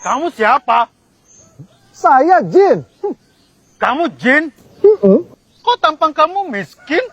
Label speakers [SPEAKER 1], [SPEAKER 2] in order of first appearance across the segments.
[SPEAKER 1] Kamu siapa?
[SPEAKER 2] Saya Jin.
[SPEAKER 1] Kamu jin? Kok tampang kamu miskin?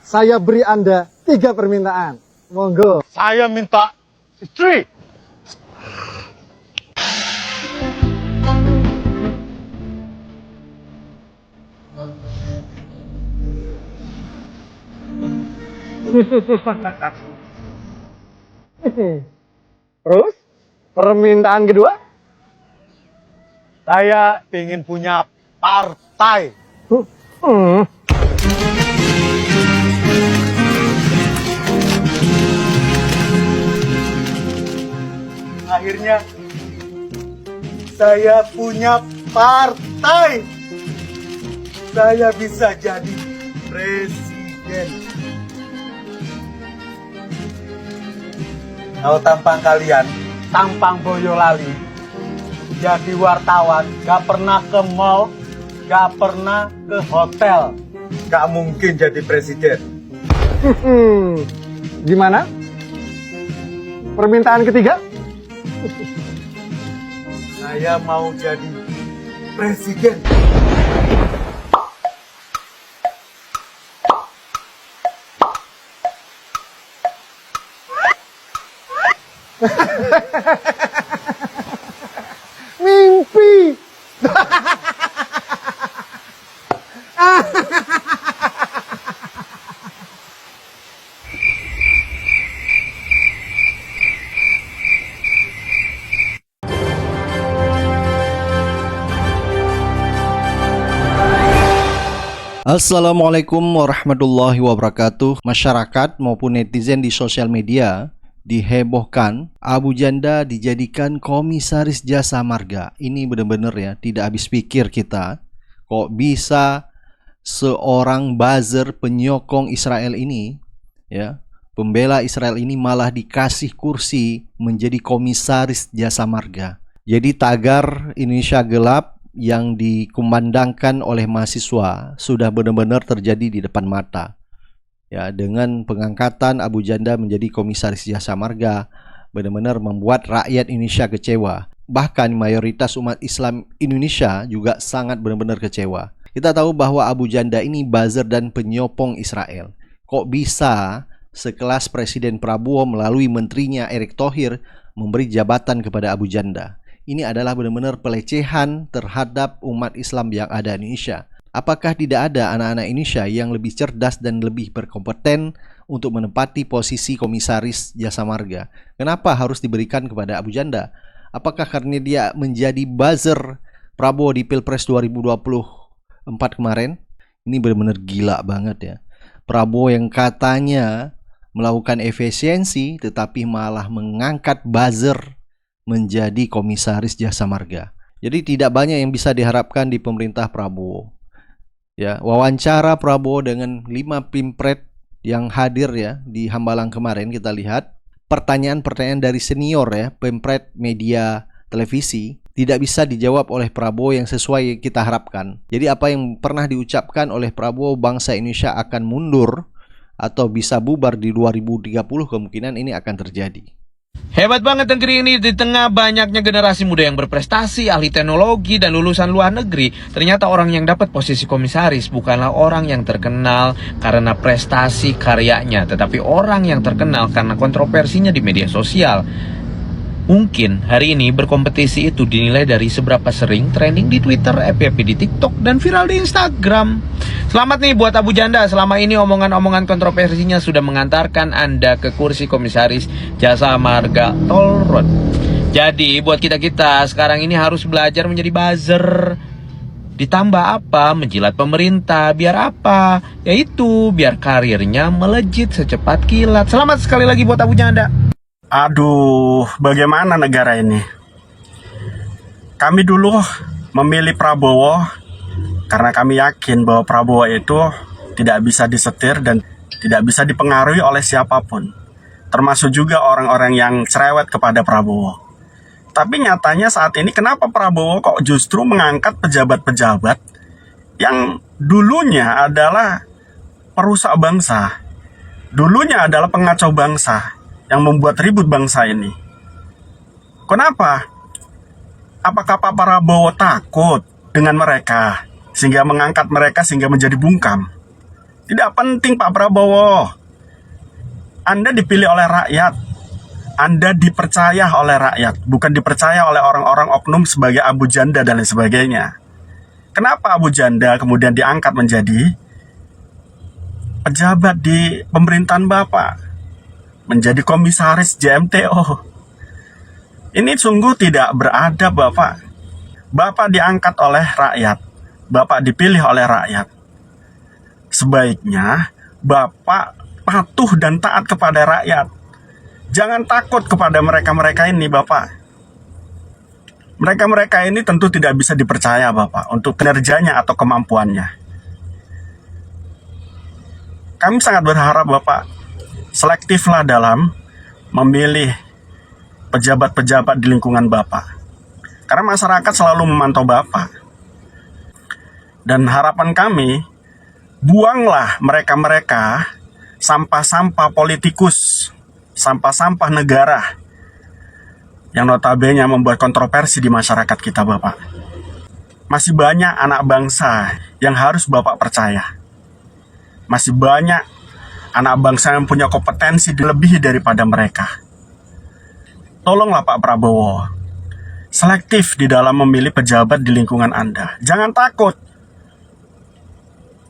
[SPEAKER 2] Saya beri Anda 3 permintaan. Monggo.
[SPEAKER 1] Saya minta istri.
[SPEAKER 2] Terus? Permintaan kedua?
[SPEAKER 1] Saya ingin punya partai. Akhirnya saya punya partai. Saya bisa jadi presiden. Kalau tampang kalian, tampang Boyolali, jadi wartawan, gak pernah ke mall, gak pernah ke hotel, gak mungkin jadi presiden.
[SPEAKER 2] Gimana? Permintaan ketiga?
[SPEAKER 1] Saya mau jadi presiden.
[SPEAKER 2] Mimpi.
[SPEAKER 3] Assalamualaikum warahmatullahi wabarakatuh. Masyarakat maupun netizen di sosial media dihebohkan Abu Janda dijadikan komisaris jasa marga. Ini benar-benar ya, tidak habis pikir kita. Kok bisa seorang buzzer penyokong Israel ini, ya, pembela Israel ini malah dikasih kursi menjadi komisaris jasa marga. Jadi tagar Indonesia Gelap yang dikumandangkan oleh mahasiswa sudah benar-benar terjadi di depan mata. Ya, dengan pengangkatan Abu Janda menjadi komisaris jasa marga benar-benar membuat rakyat Indonesia kecewa. Bahkan mayoritas umat Islam Indonesia juga sangat benar-benar kecewa. Kita tahu bahwa Abu Janda ini buzzer dan penyokong Israel. Kok bisa sekelas Presiden Prabowo melalui menterinya Erick Thohir memberi jabatan kepada Abu Janda? Ini adalah benar-benar pelecehan terhadap umat Islam yang ada di Indonesia. Apakah tidak ada anak-anak Indonesia yang lebih cerdas dan lebih berkompeten untuk menempati posisi komisaris jasa marga? Kenapa harus diberikan kepada Abu Janda? Apakah karena dia menjadi buzzer Prabowo di Pilpres 2024 kemarin? Ini benar-benar gila banget ya. Prabowo yang katanya melakukan efisiensi tetapi malah mengangkat buzzer menjadi komisaris jasa marga. Jadi tidak banyak yang bisa diharapkan di pemerintah Prabowo. Ya, wawancara Prabowo dengan 5 pimpret yang hadir ya di Hambalang kemarin, kita lihat pertanyaan-pertanyaan dari senior ya, pimpret media televisi tidak bisa dijawab oleh Prabowo yang sesuai kita harapkan. Jadi apa yang pernah diucapkan oleh Prabowo bangsa Indonesia akan mundur atau bisa bubar di 2030, kemungkinan ini akan terjadi.
[SPEAKER 4] Hebat banget negeri ini, di tengah banyaknya generasi muda yang berprestasi, ahli teknologi, dan lulusan luar negeri. Ternyata orang yang dapat posisi komisaris bukanlah orang yang terkenal karena prestasi karyanya, tetapi orang yang terkenal karena kontroversinya di media sosial. Mungkin hari ini berkompetisi itu dinilai dari seberapa sering trending di Twitter, FYP di TikTok, dan viral di Instagram. Selamat nih buat Abu Janda, selama ini omongan-omongan kontroversinya sudah mengantarkan Anda ke kursi komisaris jasa marga Toll Road. Jadi buat kita-kita sekarang ini harus belajar menjadi buzzer. Ditambah apa? Menjilat pemerintah. Biar apa? Yaitu biar karirnya melejit secepat kilat. Selamat sekali lagi buat Abu Janda.
[SPEAKER 5] Aduh, bagaimana negara ini? Kami dulu memilih Prabowo karena kami yakin bahwa Prabowo itu tidak bisa disetir dan tidak bisa dipengaruhi oleh siapapun, termasuk juga orang-orang yang cerewet kepada Prabowo. Tapi nyatanya saat ini kenapa Prabowo kok justru mengangkat pejabat-pejabat yang dulunya adalah perusak bangsa, dulunya adalah pengacau bangsa, yang membuat ribut bangsa ini. Kenapa? Apakah Pak Prabowo takut dengan mereka sehingga mengangkat mereka sehingga menjadi bungkam? Tidak penting Pak Prabowo. Anda dipilih oleh rakyat. Anda dipercaya oleh rakyat, bukan dipercaya oleh orang-orang oknum sebagai Abu Janda dan lain sebagainya. Kenapa Abu Janda kemudian diangkat menjadi pejabat di pemerintahan Bapak? Menjadi komisaris JMTO. Ini sungguh tidak beradab, Bapak. Bapak diangkat oleh rakyat. Bapak dipilih oleh rakyat. Sebaiknya Bapak patuh dan taat kepada rakyat. Jangan takut kepada mereka-mereka ini, Bapak. Mereka-mereka ini tentu tidak bisa dipercaya, Bapak, untuk kinerjanya atau kemampuannya. Kami sangat berharap, Bapak, selektiflah dalam memilih pejabat-pejabat di lingkungan Bapak. Karena masyarakat selalu memantau Bapak. Dan harapan kami, buanglah mereka-mereka sampah-sampah politikus, sampah-sampah negara yang notabene membuat kontroversi di masyarakat kita, Bapak. Masih banyak anak bangsa yang harus Bapak percaya. Masih banyak anak bangsa yang punya kompetensi lebih daripada mereka. Tolonglah Pak Prabowo, selektif di dalam memilih pejabat di lingkungan Anda. Jangan takut,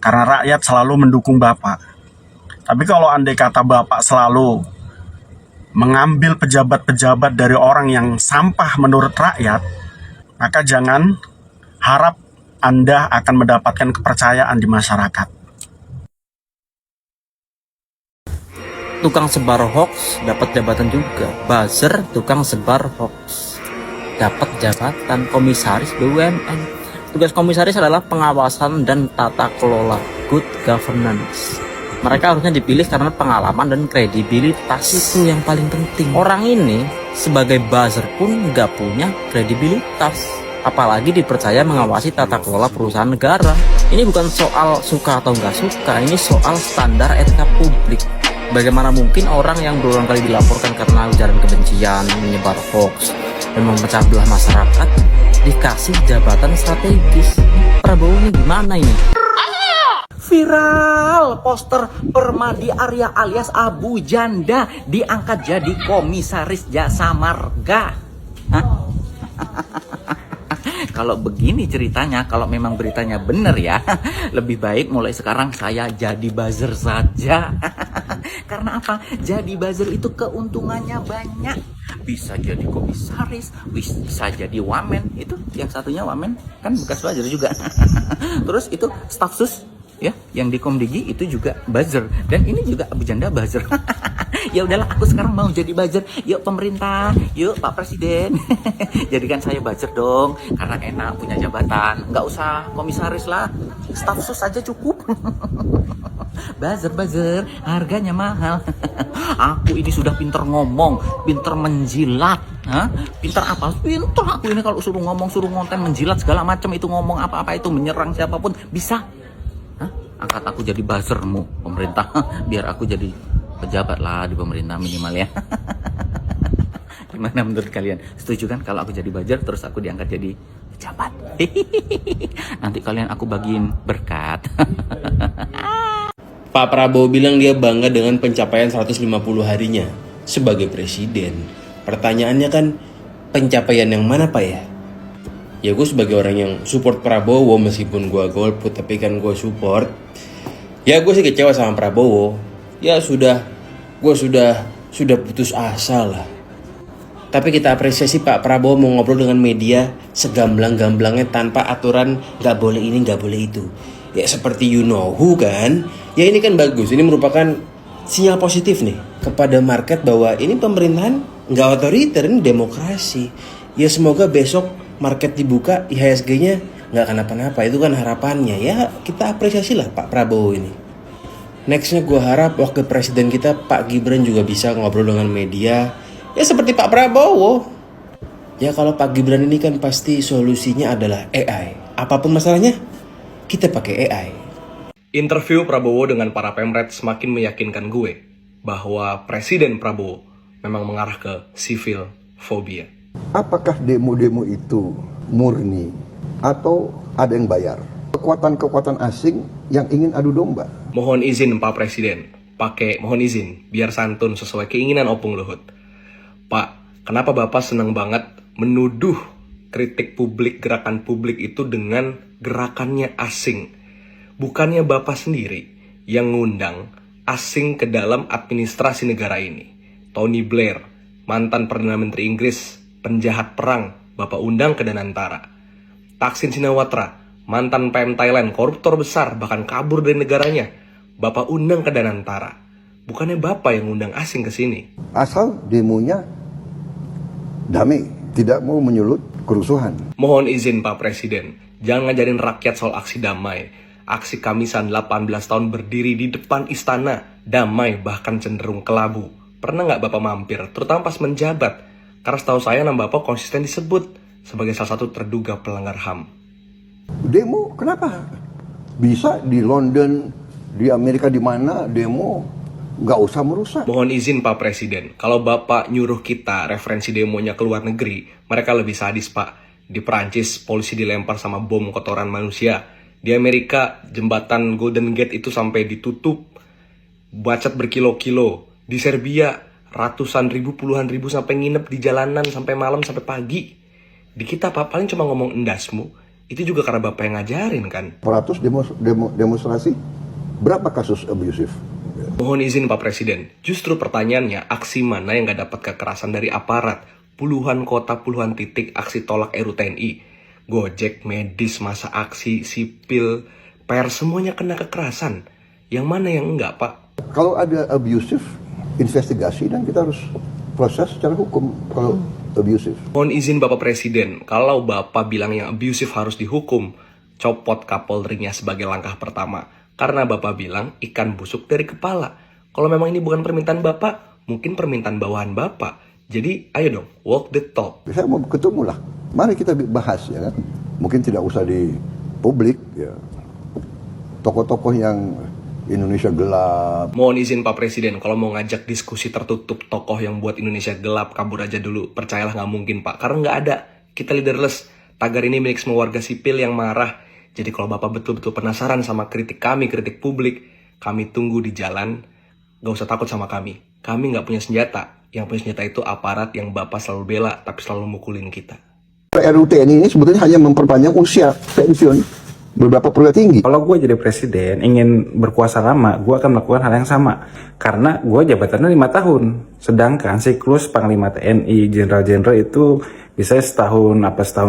[SPEAKER 5] karena rakyat selalu mendukung Bapak. Tapi kalau andai kata Bapak selalu mengambil pejabat-pejabat dari orang yang sampah menurut rakyat, maka jangan harap Anda akan mendapatkan kepercayaan di masyarakat.
[SPEAKER 6] Tukang sebar hoax dapat jabatan juga. Buzzer tukang sebar hoax dapat jabatan komisaris BUMN. Tugas komisaris adalah pengawasan dan tata kelola, good governance. Mereka harusnya dipilih karena pengalaman dan kredibilitas. Itu yang paling penting. Orang ini sebagai buzzer pun nggak punya kredibilitas, apalagi dipercaya mengawasi tata kelola perusahaan negara. Ini bukan soal suka atau nggak suka, ini soal standar etika publik. Bagaimana mungkin orang yang berulang kali dilaporkan karena ujaran kebencian, menyebar hoax, dan memecah belah masyarakat dikasih jabatan strategis? Prabowo ini gimana ini? Viral poster Permadi Arya alias Abu Janda diangkat jadi komisaris jasa marga. Kalau begini ceritanya, kalau memang beritanya benar ya, lebih baik mulai sekarang saya jadi buzzer saja. Karena apa? Jadi buzzer itu keuntungannya banyak. Bisa jadi komisaris, bisa jadi wamen. Itu yang satunya wamen kan bekas buzzer juga. Terus itu staf sus ya, yang di Komdigi itu juga buzzer, dan ini juga Abu Janda buzzer. Ya udahlah, aku sekarang mau jadi buzzer. Yuk pemerintah, yuk Pak Presiden, jadikan saya buzzer dong, karena enak punya jabatan. Nggak usah komisaris lah, staf sus saja cukup. Buzzer, harganya mahal. Aku ini sudah pinter ngomong, pinter menjilat. Pinter apa? Pinter aku ini kalau suruh ngomong, suruh ngonten, menjilat segala macam itu, ngomong apa-apa itu, menyerang siapapun bisa. Angkat aku jadi buzzermu pemerintah, biar aku jadi pejabat lah di pemerintah minimal ya. Gimana menurut kalian? Setuju kan kalau aku jadi buzzer terus aku diangkat jadi pejabat? Nanti kalian aku bagiin berkat.
[SPEAKER 7] Pak Prabowo bilang dia bangga dengan pencapaian 150 harinya sebagai presiden. Pertanyaannya kan, pencapaian yang mana Pak ya? Ya gue sebagai orang yang support Prabowo, meskipun gue golput tapi kan gue support. Ya gue sih kecewa sama Prabowo. Ya gue sudah putus asa lah. Tapi kita apresiasi Pak Prabowo mau ngobrol dengan media segamblang-gamblangnya tanpa aturan gak boleh ini gak boleh itu. Ya seperti you know who kan. Ya ini kan bagus, ini merupakan sinyal positif nih kepada market bahwa ini pemerintahan gak otoriter, ini demokrasi. Ya semoga besok market dibuka, IHSG-nya nggak kenapa-napa, itu kan harapannya. Ya kita apresiasi lah Pak Prabowo ini. Nextnya gue harap wakil presiden kita Pak Gibran juga bisa ngobrol dengan media, ya seperti Pak Prabowo. Ya kalau Pak Gibran ini kan pasti solusinya adalah AI. Apapun masalahnya, kita pakai AI.
[SPEAKER 8] Interview Prabowo dengan para pemret semakin meyakinkan gue bahwa Presiden Prabowo memang mengarah ke civil phobia.
[SPEAKER 9] Apakah demo-demo itu murni atau ada yang bayar? Kekuatan-kekuatan asing yang ingin adu domba.
[SPEAKER 8] Mohon izin Pak Presiden, mohon izin, biar santun sesuai keinginan Opung Luhut. Pak, kenapa Bapak senang banget menuduh kritik publik, gerakan publik itu dengan gerakannya asing? Bukannya Bapak sendiri yang ngundang asing ke dalam administrasi negara ini. Tony Blair, mantan Perdana Menteri Inggris, penjahat perang, Bapak undang ke Danantara. Thaksin Shinawatra, mantan PM Thailand, koruptor besar, bahkan kabur dari negaranya, Bapak undang ke Danantara. Bukannya Bapak yang undang asing ke sini.
[SPEAKER 9] Asal demonya damai, tidak mau menyulut kerusuhan.
[SPEAKER 8] Mohon izin Pak Presiden, jangan ngajarin rakyat soal aksi damai. Aksi Kamisan 18 tahun berdiri di depan istana, damai bahkan cenderung kelabu. Pernah nggak Bapak mampir, terutama pas menjabat? Karena setahu saya nama Bapak konsisten disebut sebagai salah satu terduga pelanggar HAM.
[SPEAKER 9] Demo kenapa? Bisa di London, di Amerika, di mana demo, nggak usah merusak.
[SPEAKER 8] Mohon izin Pak Presiden, kalau Bapak nyuruh kita referensi demonya ke luar negeri, mereka lebih sadis Pak. Di Perancis, polisi dilempar sama bom kotoran manusia. Di Amerika, jembatan Golden Gate itu sampai ditutup, bacot berkilo-kilo. Di Serbia, ratusan ribu, puluhan ribu sampai nginep di jalanan sampai malam, sampai pagi. Di kita Pak, paling cuma ngomong endasmu, itu juga karena Bapak yang ngajarin kan.
[SPEAKER 9] 100 demonstrasi, berapa kasus abusif?
[SPEAKER 8] Mohon izin Pak Presiden, justru pertanyaannya, aksi mana yang gak dapat kekerasan dari aparat? Puluhan kota, puluhan titik aksi tolak RUU TNI. Gojek, medis, masa aksi, sipil, pers, semuanya kena kekerasan. Yang mana yang enggak, Pak?
[SPEAKER 9] Kalau ada abusif, investigasi dan kita harus proses secara hukum kalau abusif.
[SPEAKER 8] Mohon izin Bapak Presiden, kalau Bapak bilang yang abusif harus dihukum, copot Kapolrinya sebagai langkah pertama. Karena Bapak bilang ikan busuk dari kepala. Kalau memang ini bukan permintaan Bapak, mungkin permintaan bawahan Bapak. Jadi ayo dong, walk the talk.
[SPEAKER 9] Saya mau ketemu lah. Mari kita bahas ya kan. Mungkin tidak usah di publik ya. Tokoh-tokoh yang Indonesia gelap.
[SPEAKER 8] Mohon izin Pak Presiden, kalau mau ngajak diskusi tertutup tokoh yang buat Indonesia gelap, kabur aja dulu. Percayalah nggak mungkin Pak, karena nggak ada. Kita leaderless. Tagar ini milik semua warga sipil yang marah. Jadi kalau Bapak betul-betul penasaran sama kritik kami, kritik publik, kami tunggu di jalan. Gak usah takut sama kami. Kami nggak punya senjata. Yang punya senjata itu aparat yang Bapak selalu bela, tapi selalu mukulin kita.
[SPEAKER 9] RUU TNI ini sebetulnya hanya memperpanjang usia pensiun beberapa perwira tinggi.
[SPEAKER 10] Kalau gue jadi presiden, ingin berkuasa lama, gue akan melakukan hal yang sama. Karena gue jabatannya 5 tahun. Sedangkan siklus Panglima TNI, Jenderal-Jenderal itu bisa setahun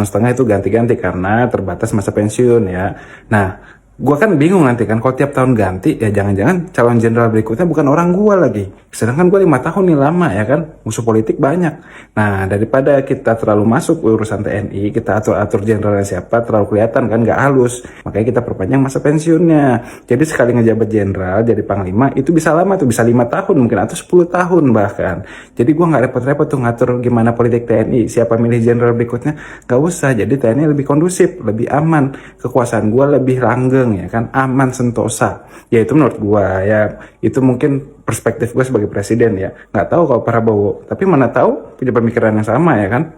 [SPEAKER 10] setengah itu ganti-ganti karena terbatas masa pensiun ya. Nah, gue kan bingung nanti kan kalau tiap tahun ganti ya jangan-jangan calon jenderal berikutnya bukan orang gue lagi. Sedangkan gue 5 tahun nih lama ya kan, musuh politik banyak. Nah daripada kita terlalu masuk urusan TNI, kita atur-atur jenderalnya siapa terlalu kelihatan kan nggak halus. Makanya kita perpanjang masa pensiunnya. Jadi sekali ngejabat jenderal jadi panglima itu bisa lama tuh, bisa 5 tahun mungkin atau 10 tahun bahkan. Jadi gue nggak repot-repot tuh ngatur gimana politik TNI, siapa milih jenderal berikutnya, nggak usah. Jadi TNI lebih kondusif, lebih aman, kekuasaan gue lebih langgeng ya kan, aman sentosa. Ya itu menurut gua ya, itu mungkin perspektif gua sebagai presiden ya. Nggak tahu kalau Prabowo, tapi mana tahu punya pemikiran yang sama ya kan.